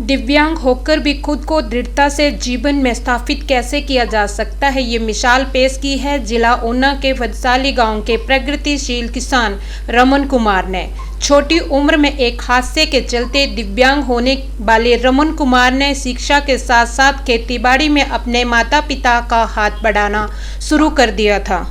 दिव्यांग होकर भी खुद को दृढ़ता से जीवन में स्थापित कैसे किया जा सकता है, ये मिसाल पेश की है जिला ऊना के वदसाली गांव के प्रगतिशील किसान रमन कुमार ने। छोटी उम्र में एक हादसे के चलते दिव्यांग होने वाले रमन कुमार ने शिक्षा के साथ साथ खेतीबाड़ी में अपने माता पिता का हाथ बढ़ाना शुरू कर दिया था।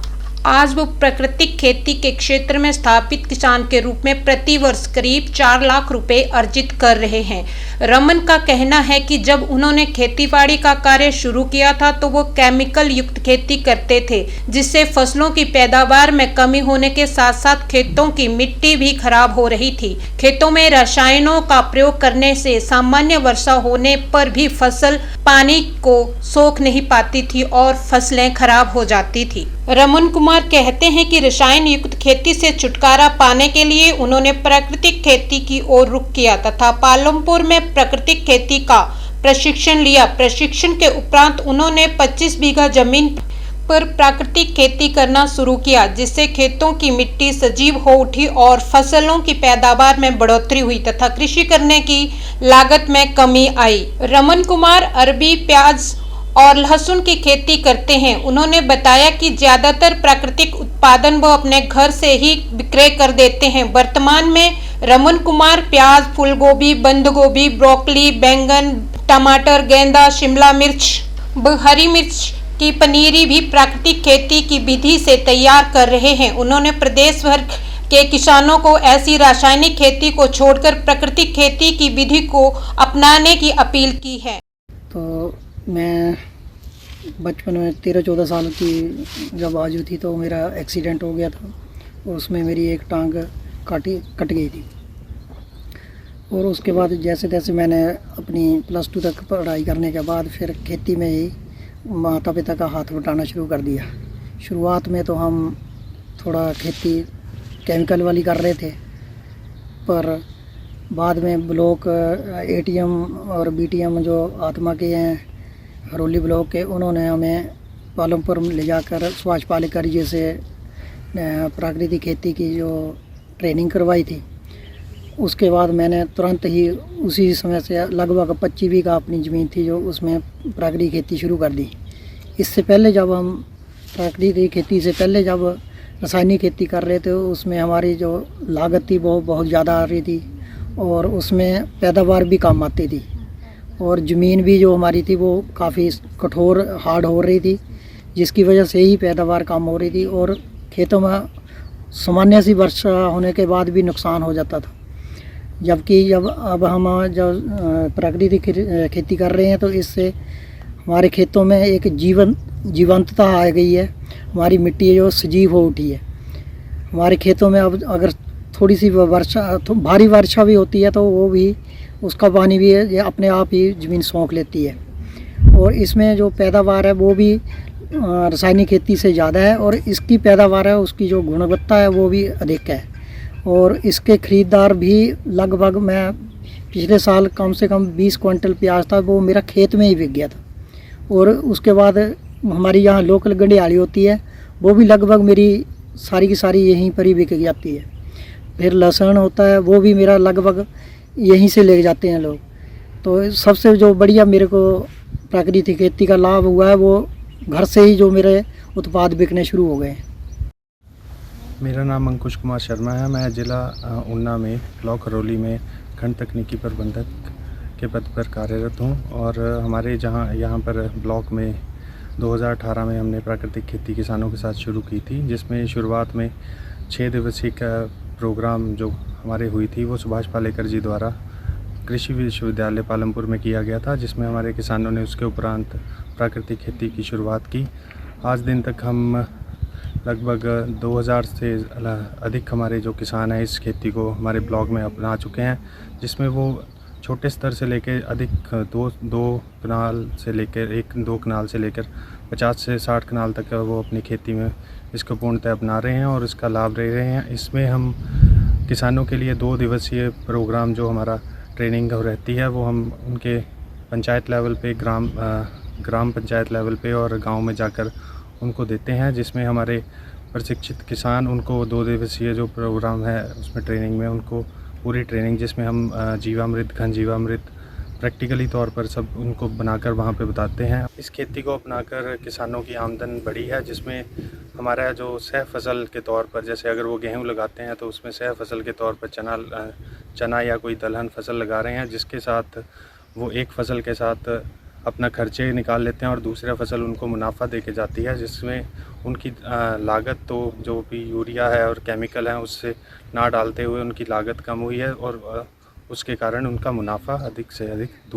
आज वो प्राकृतिक खेती के क्षेत्र में स्थापित किसान के रूप में प्रति वर्ष करीब 4 लाख रुपए अर्जित कर रहे हैं। रमन का कहना है कि जब उन्होंने खेतीबाड़ी का कार्य शुरू किया था तो वो केमिकल युक्त खेती करते थे, जिससे फसलों की पैदावार में कमी होने के साथ साथ खेतों की मिट्टी भी खराब हो रही थी। खेतों में रसायनों का प्रयोग करने से सामान्य वर्षा होने पर भी फसल पानी को सोख नहीं पाती थी और फसलें खराब हो जाती थी। रमन कुमार कहते हैं कि रसायन युक्त खेती से छुटकारा पाने के लिए उन्होंने प्राकृतिक खेती की ओर रुख किया तथा पालमपुर में प्राकृतिक खेती का प्रशिक्षण लिया। प्रशिक्षण के उपरांत उन्होंने 25 बीघा जमीन पर प्राकृतिक खेती करना शुरू किया, जिससे खेतों की मिट्टी सजीव हो उठी और फसलों की पैदावार में बढ़ोतरी हुई तथा कृषि करने की लागत में कमी आई। रमन कुमार अरबी, प्याज और लहसुन की खेती करते हैं। उन्होंने बताया कि ज्यादातर प्राकृतिक उत्पादन वो अपने घर से ही विक्रय कर देते हैं। वर्तमान में रमन कुमार प्याज, फूलगोभी, बंद गोभी, ब्रोकली, बैंगन, टमाटर, गेंदा, शिमला मिर्च, हरी मिर्च की पनीरी भी प्राकृतिक खेती की विधि से तैयार कर रहे हैं। उन्होंने प्रदेश भर के किसानों को ऐसी रासायनिक खेती को छोड़कर प्राकृतिक खेती की विधि को अपनाने की अपील की है। तो मैं बचपन में 13-14 साल की जब आजू थी तो मेरा एक्सीडेंट हो गया था और उसमें मेरी एक टांग कट गई थी। और उसके बाद जैसे तैसे मैंने अपनी +2 तक पढ़ाई करने के बाद फिर खेती में ही माता पिता का हाथ बटाना शुरू कर दिया। शुरुआत में तो हम थोड़ा खेती केमिकल वाली कर रहे थे, पर बाद में ब्लॉक ATM और BTM जो आत्मा के हैं हरोली ब्लॉक के, उन्होंने हमें पालमपुर में ले जाकर सुभाष पालेकर जी से प्राकृतिक खेती की जो ट्रेनिंग करवाई थी। उसके बाद मैंने तुरंत ही उसी समय से लगभग 25 बीघा अपनी ज़मीन थी जो उसमें प्राकृतिक खेती शुरू कर दी। इससे पहले जब हम प्राकृतिक खेती से पहले जब रासायनिक खेती कर रहे थे उसमें हमारी जो लागत थी वो बहुत ज़्यादा आ रही थी और उसमें पैदावार भी कम आती थी और ज़मीन भी जो हमारी थी वो काफ़ी कठोर हार्ड हो रही थी, जिसकी वजह से ही पैदावार कम हो रही थी और खेतों में सामान्य सी वर्षा होने के बाद भी नुकसान हो जाता था। जबकि अब हम जब प्राकृतिक खेती कर रहे हैं तो इससे हमारे खेतों में एक जीवंतता आ गई है। हमारी मिट्टी जो सजीव हो उठी है। हमारे खेतों में अब अगर थोड़ी सी वर्षा भारी वर्षा भी होती है तो वो भी उसका पानी भी ये अपने आप ही ज़मीन सोख लेती है और इसमें जो पैदावार है वो भी रासायनिक खेती से ज़्यादा है और इसकी पैदावार है उसकी जो गुणवत्ता है वो भी अधिक है और इसके ख़रीदार भी लगभग मैं पिछले साल कम से कम 20 क्विंटल प्याज था वो मेरा खेत में ही बिक गया था। और उसके बाद हमारी यहाँ लोकल गंडियाली होती है वो भी लगभग मेरी सारी की सारी यहीं पर ही बिक जाती है। फिर लहसुन होता है वो भी मेरा लगभग यहीं से ले जाते हैं लोग। तो सबसे जो बढ़िया मेरे को प्राकृतिक खेती का लाभ हुआ है वो घर से ही जो मेरे उत्पाद बिकने शुरू हो गए। मेरा नाम अंकुश कुमार शर्मा है। मैं ज़िला ऊना में ब्लॉक हरोली में खंड तकनीकी प्रबंधक के पद पर कार्यरत हूँ और हमारे यहाँ पर ब्लॉक में 2018 में हमने प्राकृतिक खेती किसानों के साथ शुरू की थी, जिसमें शुरुआत में 6 दिवसीय का प्रोग्राम जो हमारे हुई थी वो सुभाष पालेकर जी द्वारा कृषि विश्वविद्यालय पालमपुर में किया गया था, जिसमें हमारे किसानों ने उसके उपरांत प्राकृतिक खेती की शुरुआत की। आज दिन तक हम लगभग 2000 से अधिक हमारे जो किसान हैं इस खेती को हमारे ब्लॉक में अपना चुके हैं, जिसमें वो छोटे स्तर से लेकर अधिक 1-2 कनाल से लेकर 50 से 60 कनाल तक वो अपनी खेती में इसको पूर्णतः अपना रहे हैं और इसका लाभ ले रहे हैं। इसमें हम किसानों के लिए 2 दिवसीय प्रोग्राम जो हमारा ट्रेनिंग रहती है वो हम उनके पंचायत लेवल पे ग्राम पंचायत लेवल पे और गांव में जाकर उनको देते हैं, जिसमें हमारे प्रशिक्षित किसान उनको 2 दिवसीय जो प्रोग्राम है उसमें ट्रेनिंग में उनको पूरी ट्रेनिंग जिसमें हम जीवामृत, घन जीवामृत, प्रैक्टिकली तौर पर सब उनको बनाकर वहाँ पे बताते हैं। इस खेती को अपनाकर किसानों की आमदन बढ़ी है, जिसमें हमारा जो सह फसल के तौर पर, जैसे अगर वो गेहूँ लगाते हैं तो उसमें सह फसल के तौर पर चना या कोई दलहन फसल लगा रहे हैं, जिसके साथ वो एक फसल के साथ अपना खर्चे निकाल लेते हैं और दूसरा फसल उनको मुनाफा दे के जाती है, जिसमें उनकी लागत तो जो भी यूरिया है और केमिकल है उससे ना डालते हुए उनकी लागत कम हुई है और उसके कारण उनका मुनाफा अधिक से अधिक